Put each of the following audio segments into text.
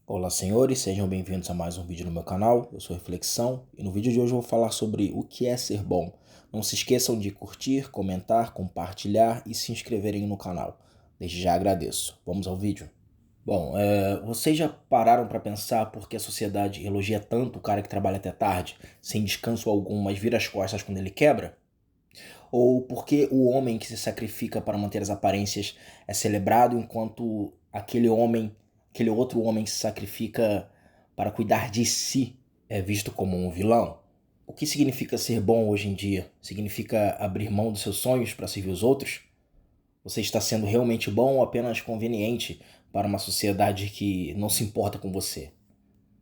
Olá, senhores, sejam bem-vindos a mais um vídeo no meu canal. Eu sou Reflexão e no vídeo de hoje eu vou falar sobre o que é ser bom. Não se esqueçam de curtir, comentar, compartilhar e se inscreverem no canal. Desde já agradeço. Vamos ao vídeo. Bom, vocês já pararam para pensar por que a sociedade elogia tanto o cara que trabalha até tarde, sem descanso algum, mas vira as costas quando ele quebra? Ou por que o homem que se sacrifica para manter as aparências é celebrado enquanto aquele outro homem que se sacrifica para cuidar de si é visto como um vilão? O que significa ser bom hoje em dia? Significa abrir mão dos seus sonhos para servir os outros? Você está sendo realmente bom ou apenas conveniente para uma sociedade que não se importa com você,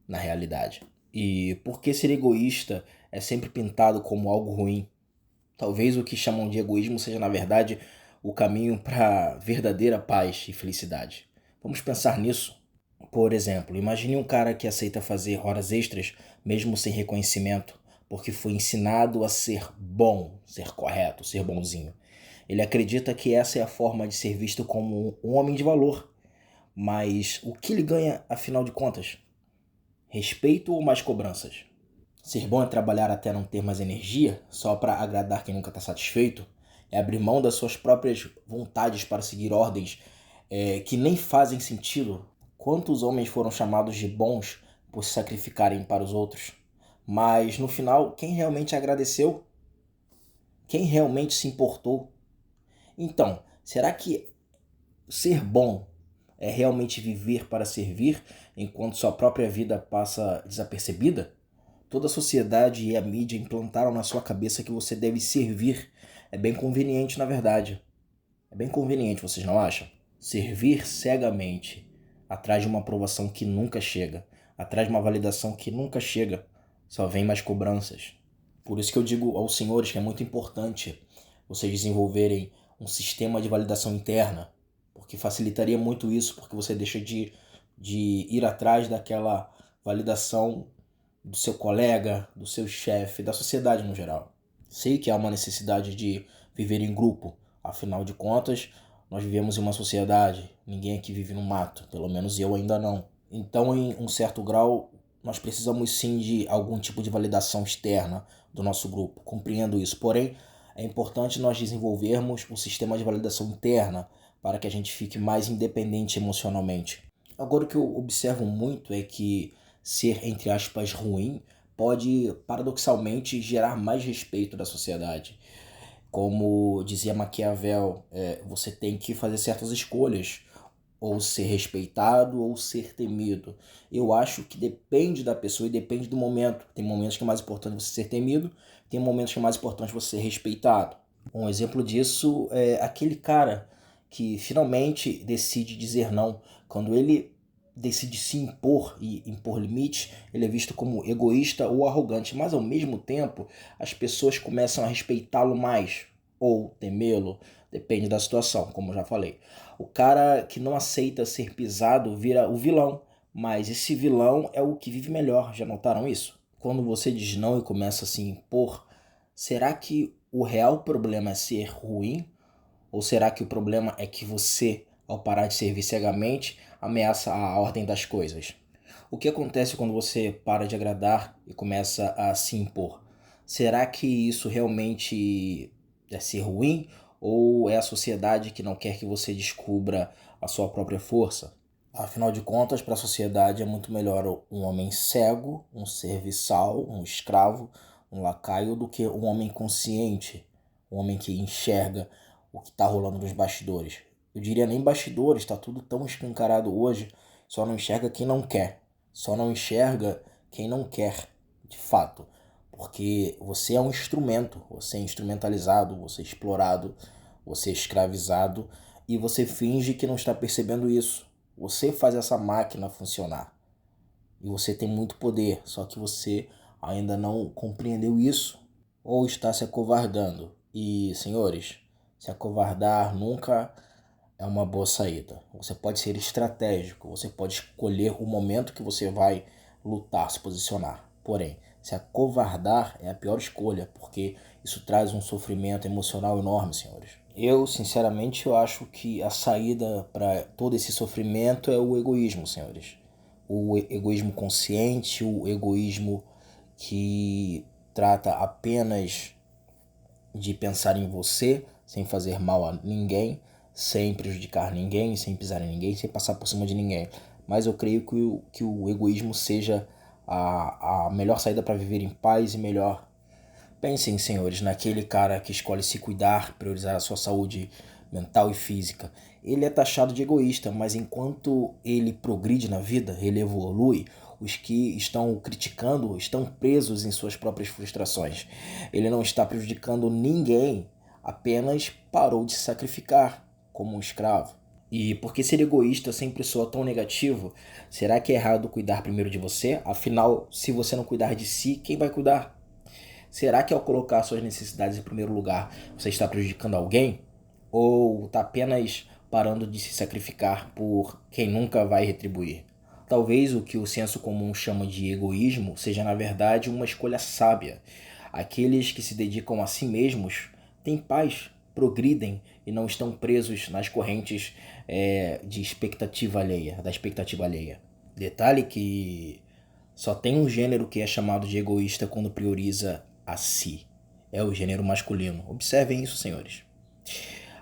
na realidade? E por que ser egoísta é sempre pintado como algo ruim? Talvez o que chamam de egoísmo seja, na verdade, o caminho para verdadeira paz e felicidade. Vamos pensar nisso. Por exemplo, imagine um cara que aceita fazer horas extras, mesmo sem reconhecimento, porque foi ensinado a ser bom, ser correto, ser bonzinho. Ele acredita que essa é a forma de ser visto como um homem de valor. Mas o que ele ganha, afinal de contas? Respeito ou mais cobranças? Ser bom é trabalhar até não ter mais energia, só para agradar quem nunca está satisfeito. É abrir mão das suas próprias vontades para seguir ordens que nem fazem sentido. Quantos homens foram chamados de bons por se sacrificarem para os outros? Mas no final, quem realmente agradeceu? Quem realmente se importou? Então, será que ser bom é realmente viver para servir enquanto sua própria vida passa desapercebida? Toda a sociedade e a mídia implantaram na sua cabeça que você deve servir. É bem conveniente, na verdade. É bem conveniente, vocês não acham? Servir cegamente, atrás de uma aprovação que nunca chega, atrás de uma validação que nunca chega, só vem mais cobranças. Por isso que eu digo aos senhores que é muito importante vocês desenvolverem um sistema de validação interna, porque facilitaria muito isso, porque você deixa de ir atrás daquela validação do seu colega, do seu chefe, da sociedade no geral. Sei que há uma necessidade de viver em grupo, afinal de contas, nós vivemos em uma sociedade, ninguém aqui vive no mato, pelo menos eu ainda não. Então, em um certo grau, nós precisamos sim de algum tipo de validação externa do nosso grupo, compreendo isso. Porém, é importante nós desenvolvermos um sistema de validação interna para que a gente fique mais independente emocionalmente. Agora, o que eu observo muito é que ser, entre aspas, ruim pode, paradoxalmente, gerar mais respeito da sociedade. Como dizia Maquiavel, você tem que fazer certas escolhas, ou ser respeitado ou ser temido. Eu acho que depende da pessoa e depende do momento. Tem momentos que é mais importante você ser temido, tem momentos que é mais importante você ser respeitado. Um exemplo disso é aquele cara que finalmente decide dizer não. Quando ele decide se impor e impor limites, ele é visto como egoísta ou arrogante, mas ao mesmo tempo as pessoas começam a respeitá-lo mais ou temê-lo, depende da situação, como eu já falei. O cara que não aceita ser pisado vira o vilão, mas esse vilão é o que vive melhor, já notaram isso? Quando você diz não e começa a se impor, será que o real problema é ser ruim? Ou será que o problema é que você, ao parar de servir cegamente, ameaça a ordem das coisas? O que acontece quando você para de agradar e começa a se impor? Será que isso realmente é ser ruim? Ou é a sociedade que não quer que você descubra a sua própria força? Afinal de contas, para a sociedade é muito melhor um homem cego, um serviçal, um escravo, um lacaio, do que um homem consciente, um homem que enxerga o que está rolando nos bastidores. Eu diria nem bastidores, está tudo tão escancarado hoje, só não enxerga quem não quer. Só não enxerga quem não quer, de fato. Porque você é um instrumento, você é instrumentalizado, você é explorado, você é escravizado e você finge que não está percebendo isso. Você faz essa máquina funcionar. E você tem muito poder, só que você ainda não compreendeu isso ou está se acovardando. E, senhores, se acovardar nunca é uma boa saída. Você pode ser estratégico, você pode escolher o momento que você vai lutar, se posicionar. Porém, se acovardar é a pior escolha, porque isso traz um sofrimento emocional enorme, senhores. Eu, sinceramente, eu acho que a saída para todo esse sofrimento é o egoísmo, senhores. o egoísmo consciente, o egoísmo que trata apenas de pensar em você, sem fazer mal a ninguém, sem prejudicar ninguém, sem pisar em ninguém, sem passar por cima de ninguém. Mas eu creio que o egoísmo seja a melhor saída para viver em paz e melhor. Pensem, senhores, naquele cara que escolhe se cuidar, priorizar a sua saúde mental e física. Ele é taxado de egoísta, mas enquanto ele progride na vida, ele evolui, os que estão o criticando estão presos em suas próprias frustrações. Ele não está prejudicando ninguém, apenas parou de se sacrificar como um escravo. E por que ser egoísta sempre soa tão negativo? Será que é errado cuidar primeiro de você? Afinal, se você não cuidar de si, quem vai cuidar? Será que ao colocar suas necessidades em primeiro lugar, você está prejudicando alguém? Ou está apenas parando de se sacrificar por quem nunca vai retribuir? Talvez o que o senso comum chama de egoísmo seja, na verdade, uma escolha sábia. Aqueles que se dedicam a si mesmos têm paz, progridem e não estão presos nas correntes de expectativa alheia, da expectativa alheia. Detalhe que só tem um gênero que é chamado de egoísta quando prioriza a si. É o gênero masculino. Observem isso, senhores.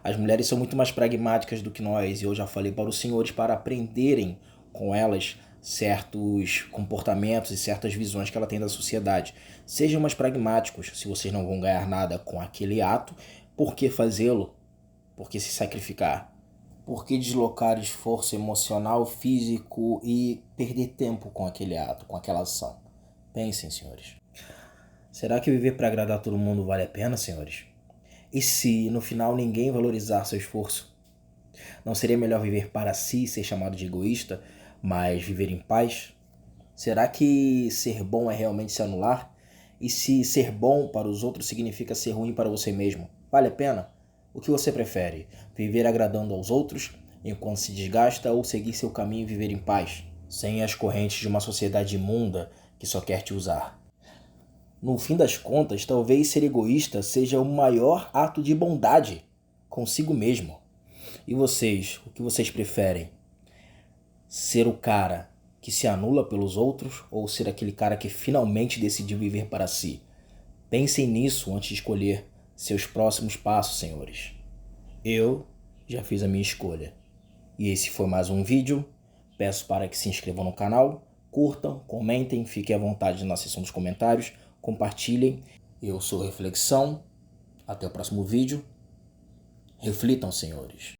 As mulheres são muito mais pragmáticas do que nós, e eu já falei para os senhores para aprenderem com elas certos comportamentos e certas visões que ela tem da sociedade. Sejam mais pragmáticos. Se vocês não vão ganhar nada com aquele ato, por que fazê-lo? Por que se sacrificar? Por que deslocar esforço emocional, físico e perder tempo com aquele ato, com aquela ação? Pensem, senhores. Será que viver para agradar todo mundo vale a pena, senhores? E se no final ninguém valorizar seu esforço? Não seria melhor viver para si e ser chamado de egoísta, mas viver em paz? Será que ser bom é realmente se anular? E se ser bom para os outros significa ser ruim para você mesmo? Vale a pena? O que você prefere? Viver agradando aos outros enquanto se desgasta ou seguir seu caminho e viver em paz, sem as correntes de uma sociedade imunda que só quer te usar? No fim das contas, talvez ser egoísta seja o maior ato de bondade consigo mesmo. E vocês, o que vocês preferem? Ser o cara que se anula pelos outros ou ser aquele cara que finalmente decidiu viver para si? Pensem nisso antes de escolher seus próximos passos, senhores. Eu já fiz a minha escolha. E esse foi mais um vídeo. Peço para que se inscrevam no canal, curtam, comentem, fiquem à vontade na seção dos comentários, compartilhem. Eu sou Reflexão. Até o próximo vídeo. Reflitam, senhores.